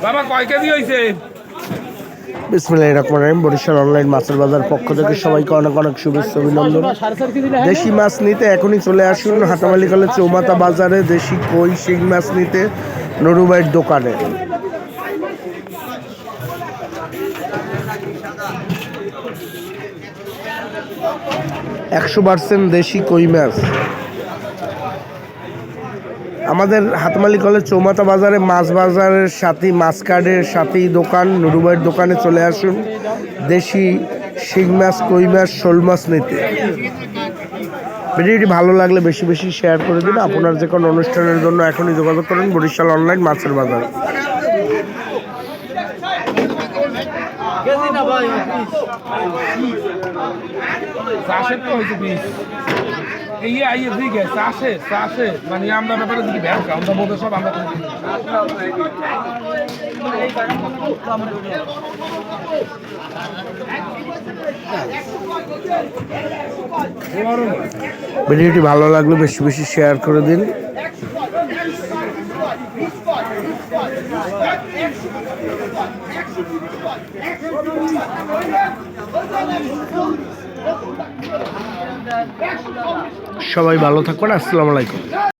বাবা কয় কেজি হয়েছে? বিসমিল্লাহির রহমানির রহিম। বরিশাল অনলাইন মাছের বাজার পক্ষ থেকে সবাইকে অনেক অনেক শুভেচ্ছা অভিনন্দন। দেশি মাছ নিতে এখনই চলে আসুন হাটামালি কলেজ চৌমাথা বাজারে। দেশি কই শিং মাছ নিতে নুরুভাইয়ের দোকানে। একশো 100% দেশি কই মাছ। আমাদের হাতমালি কলেজ চৌমাথা বাজারে মাছ বাজারের সাথেই মাছ কার্ডের সাথেই দোকান নুরুভাইয়ের দোকানে চলে আসুন দেশি শিং মাছ কই মাছ শোল মাছ নিতে। ভিডিওটি ভালো লাগলে বেশি বেশি শেয়ার করে দিন। আপনার যে কোনো অনুষ্ঠানের জন্য এখনই যোগাযোগ করুন বরিশাল অনলাইন মাছের বাজার। মানে আমরা ব্যাপারে যদি ব্যাংক আমরা বলতে সব আমরা ভিডিওটি ভালো লাগলে বেশি বেশি শেয়ার করে দিন। সবাই ভালো থাকুন। আসসালামু আলাইকুম।